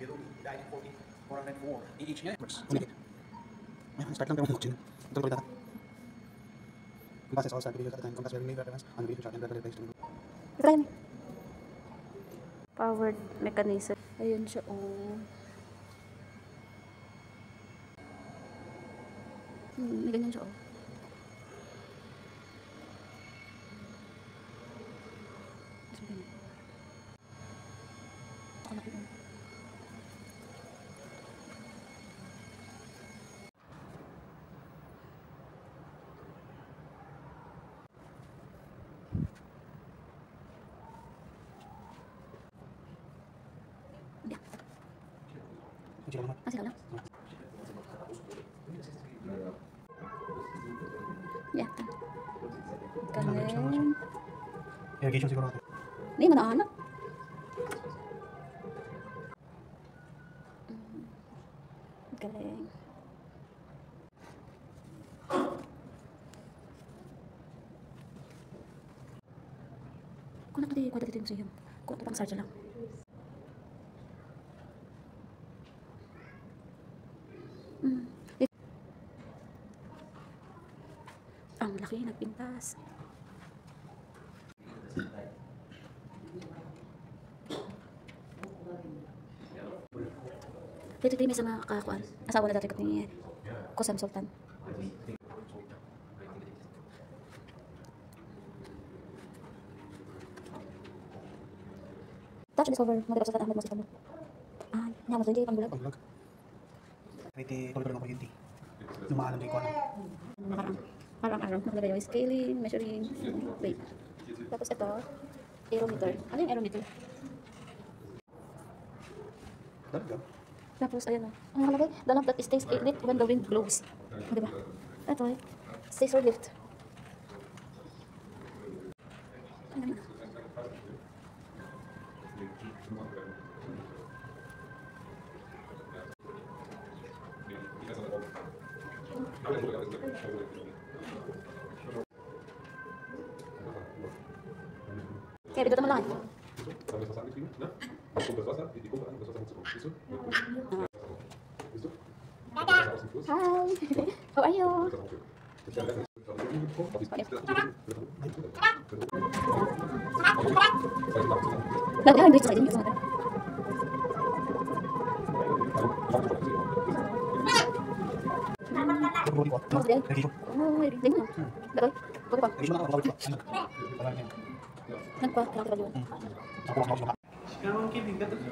Biruni, he died in 1404. EH niya. Ulit. Ayan, start lang tayo mag-watch. Ito ulit natin. Compasses all start videos at the time. Compass very major events on the video shot and regular place. Try mo. Powered mechanism. Ayun siya, oh. May ganyan siya, oh. Sila naman. Sila lang. Yeah. Galing. Irrigation siguro natin. Hindi, manaanak. Galing. Kung nakati, kwenta dito yung museum. Kung ito pang sarja lang. Ang laki, nagpintas. Dito may sa mga kakakuan. Asawa na dati ko ni Kusam Sultan. Touch discover mo dapat sa Ahmed mo sa kamo. Ah, nyamo sa pang bulag. Pag-vlog. Pwede tuloy-tuloy ng kuryente. Lumaalam din ko ano. Parang naglagay yung scaling, measuring, wait. Tapos ito, aerometer. Ano yung aerometer? Talaga? Tapos ayan o. Ang nakalagay, the lamp that stays lit when the wind blows. O diba? Ito eh, stays or lift. Ayan na. Kaya dito naman lang eh. Hi! How are you? Lagi dito sa inyo.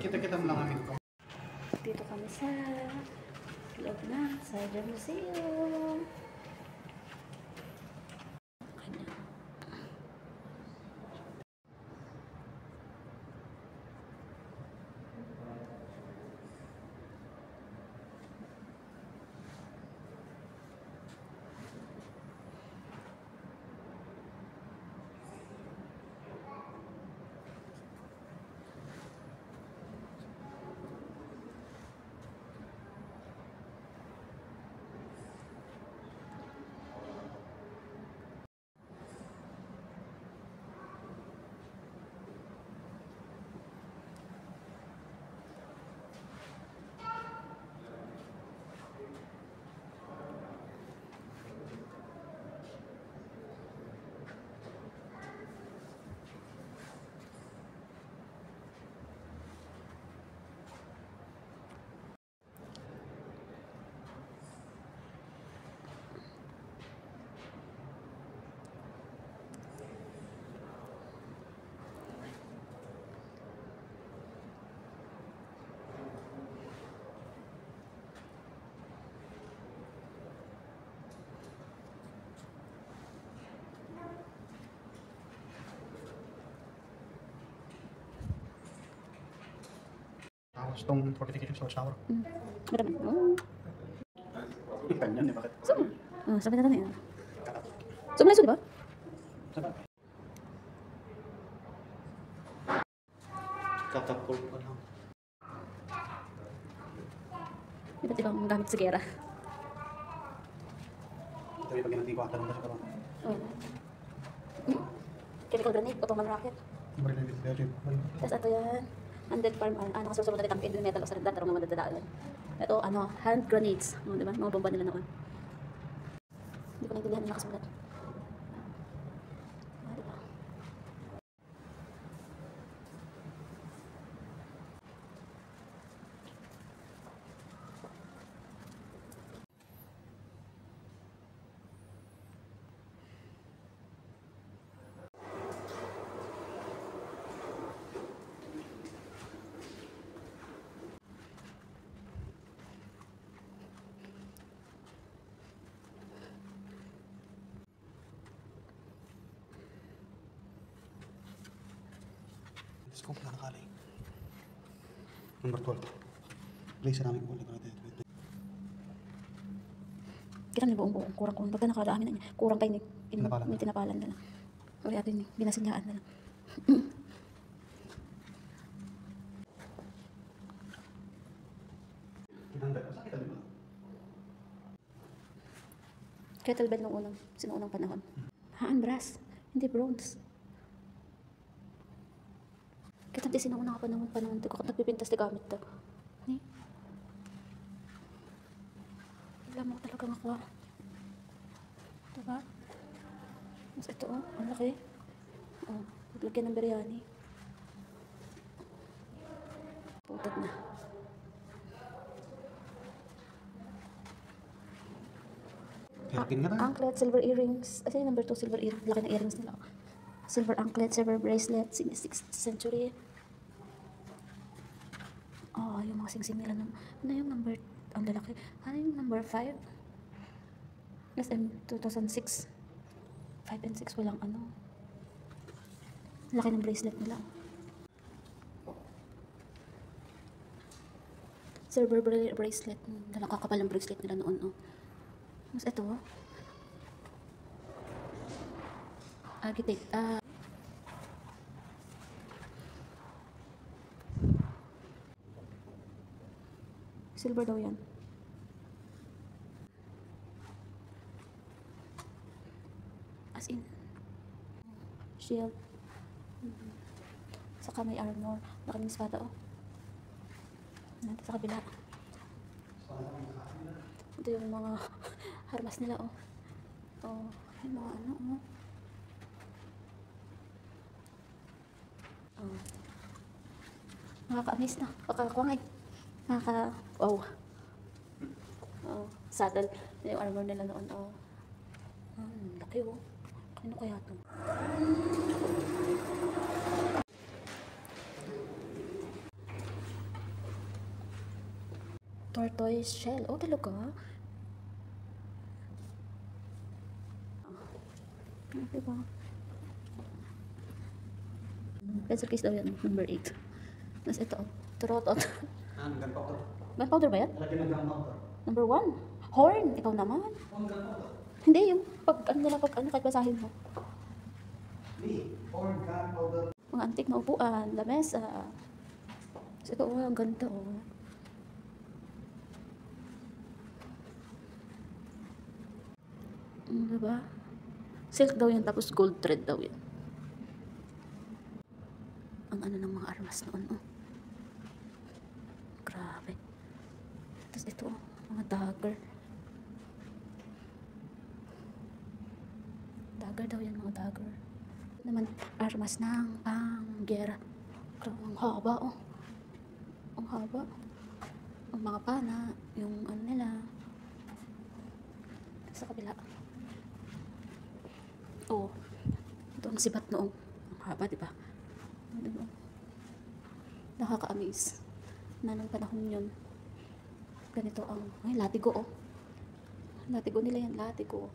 Kita-kita mo lang amin ko. Dito kami sa loob na Sarja Museum. Tapos itong fortification storage tower. Madami. Oh. Ganyan eh, bakit? So, sabi na natin. So, maliso, di ba? Catapult pa lang. Iba't ibang gamit sa gera. Ito yung pag ginantiwatan mo sa karoon. Oh. Chemical grenade, automan rocket. Very. Tapos ito yan. Undead farm, nakasurso mo na itang yung metal o sa rindan, tarong naman dadaan. Ito, hand grenades. Diba? Mga bomba nila noon. Hindi ko naintindihan yung nakasulat. Diba? Let's go, nakakali. Number 12. Place sa namin ulit. Kita niyo buong kurang-kurang. Pagka nakadaamin na niya, kurang kayo ni tinapalan na lang. Kaya atin binasinyaan na lang. Kettlebell nung sinuunang panahon. Brass, hindi bronze. Kita di sinuunang panahon. Nagpipintas di gamit to. Alam mo talaga ako. Diba? Mas ito ang laki. Naglagyan ng biryani. Putad na. Anklet, silver earrings. Kasi number 2, silver earrings. Laki ng earrings nila. Silver anklet, silver bracelet, 6th century. Yung mga sing-sing nila. Ano yung number, ang lalaki. Ano yung number 5? SM 2006. 5 and 6, walang laki ng bracelet nila. Silver bracelet. Nakakapal ng bracelet nila noon. Mas ito, architect, silver daw yan. As in, shield. Saka may armor. Laki ng espada, Nandito sa kabila. Ito yung mga armas nila, yung mga nakaka-amaze na. Nakakakuwangay. Wow. Saddle. Yung armor nila noon, laki, Ano kaya ito? Tortoise shell. Talaga? Diba? Pencil case daw yan, number 8. Tapos ito, turotot. Gunpowder. Gunpowder ba yan? Lagyan ng gunpowder. Number 1. Horn. Ikaw naman. Gunpowder. Hindi, yung kahit basahin mo. Horn, gunpowder. Mga antik na upuan, lamesa. Tapos ito, ang ganda, Diba? Silk daw yan, tapos gold thread daw yan. Ang ng mga armas noon, Grabe. Tapos ito, mga dagger. Dagger daw yan, mga dagger. Naman, armas ng panggera. Ang haba, Ang haba. Ang mga pana, yung nila. Sa kabila. Ito ang sibat noong. Ang haba, diba? Nakaka-amaze. Na nung panahon yun. Ganito ang, latigo, Latigo nila yan, latigo.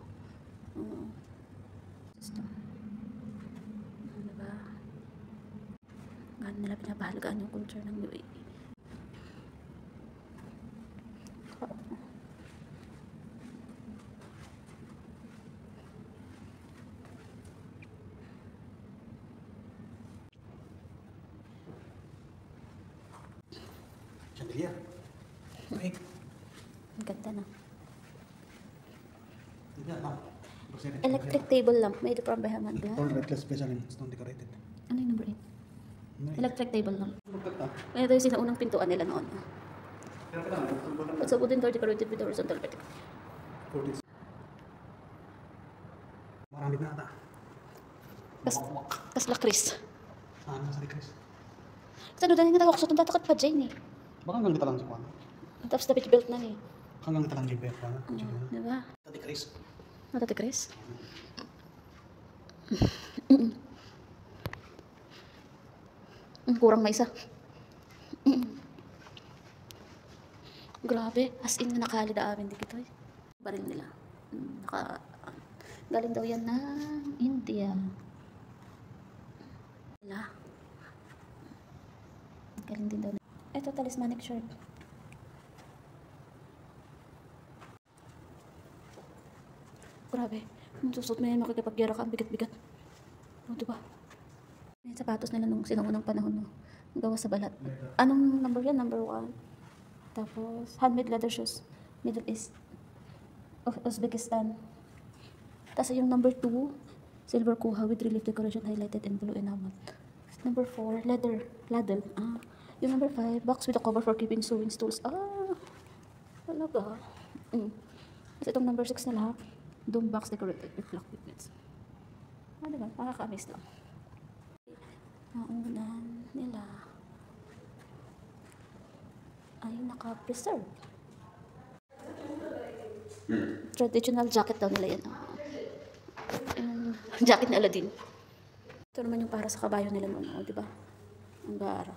Diba? Gano'n nila pinapahalagaan yung culture ng UAE. Chandelier. Ang ganda na. Electric Electric table lamp made from Bahama glass. All redless special and stone decorated. Ano yung number 8? Electric table lamp. Ganda. Ito yung sinaunang pintuan nila noon. Pero kita na. It's a wooden door decorated with horizontal vertical. 40s. Marami na ata. Kas lakris. Saan na sa Chris? Sa doon nga tawag sa itong datakot pa Jane eh. Baka hanggang dito lang si Juan. Tapos dapat built na eh. Hanggang dito lang JP. Diba? Tati Chris. Natati Chris? Kurang may isa. Grabe, as in nakali na amin dito eh. Baril nila. Galing daw yan ng India. Nila. Galing din daw. Ito, talismanic shirt. Grabe. Kung susot mo yan, makikipagyara ka, ang bigat-bigat. O, diba? Yung sapatos nila nung sinuunang panahon, no? Gawa sa balat. Anong number yan? Number 1. Tapos, handmade leather shoes. Middle East. Uzbekistan. Tapos yung number 2, silver kuha with relief decoration highlighted in blue enamel. Number 4, ladle. Yung number 5, box with a cover for keeping sewing tools. Talaga. Tapos itong number 6 nila, dome box decorated with clock pigments. Diba? Nakaka-amaze lang. Naunan nila ay naka-preserve. Traditional jacket daw nila yan. Jacket na Aladdin. Ito naman yung para sa kabayo nila noon, di ba? Ang gara.